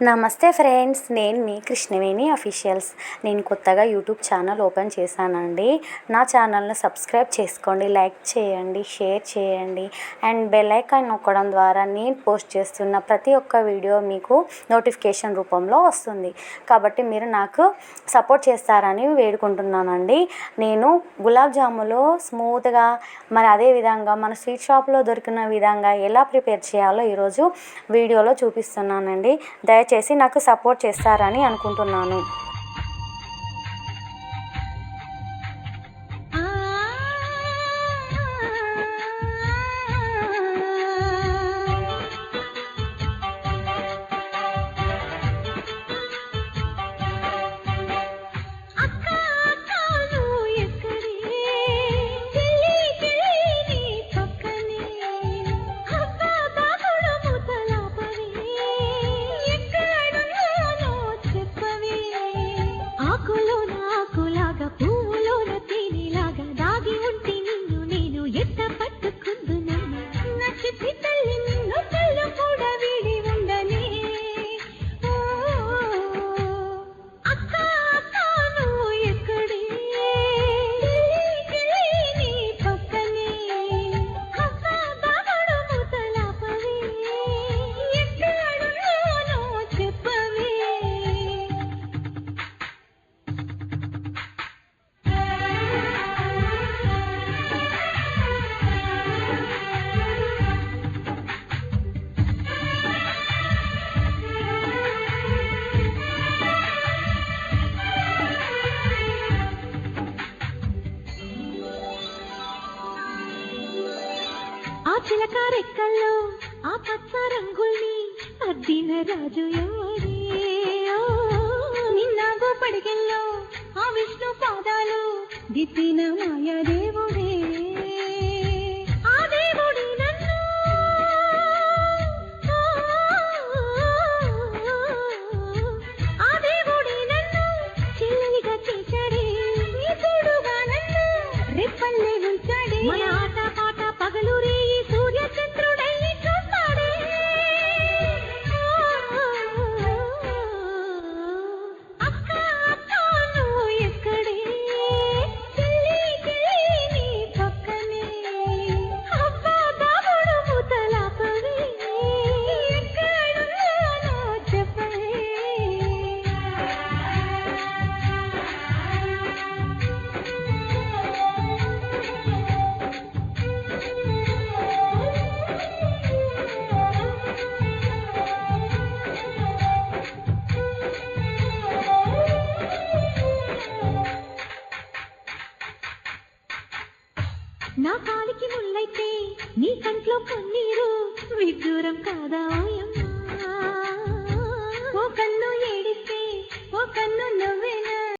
నమస్తే ఫ్రెండ్స్, నేను మీ కృష్ణవేణి అఫీషియల్స్. నేను కొత్తగా యూట్యూబ్ ఛానల్ ఓపెన్ చేశానండి. నా ఛానల్ని సబ్స్క్రైబ్ చేసుకోండి, లైక్ చేయండి, షేర్ చేయండి అండ్ బెల్ ఐకాన్ నొక్కడం ద్వారా నేను పోస్ట్ చేస్తున్న ప్రతి ఒక్క వీడియో మీకు నోటిఫికేషన్ రూపంలో వస్తుంది. కాబట్టి మీరు నాకు సపోర్ట్ చేస్తారని వేడుకుంటున్నానండి. నేను గులాబ్ జాములు స్మూత్గా మరి అదేవిధంగా మన స్వీట్ షాప్లో దొరికిన విధంగా ఎలా ప్రిపేర్ చేయాలో ఈరోజు వీడియోలో చూపిస్తున్నానండి. దయచేసి నాకు సపోర్ట్ చేస్తారని అనుకుంటున్నాను. ఆ చిలక రెక్కల్లో ఆ పచ్చ రంగుల్ని అద్దిన రాజు ఎవరే? నిన్న గోపడికెల్లో ఆ విష్ణు పాదాలు దిద్దిన మాయాదేవుడే. ఆ దేవుడి నన్ను చెల్లెలిగా చేశాడే, తోడుగా నన్ను రెప్పల్లే ఉంచాడే. మన ఆట పాట పగలు రేయి సూర్య చంద్రుడై చూస్తాడే. అక్క అక్క నువ్వు ఎక్కడే? చెల్లి చెల్లి నీ పక్కనే. అబ్బా దాముడు ముతలాపవే, ఎక్కడున్నానో చెప్పవే. నా కాలికి ముల్లైతే నీ కంట్లో కన్నీరు విడ్డూరం కాదా ఓయమ్మ?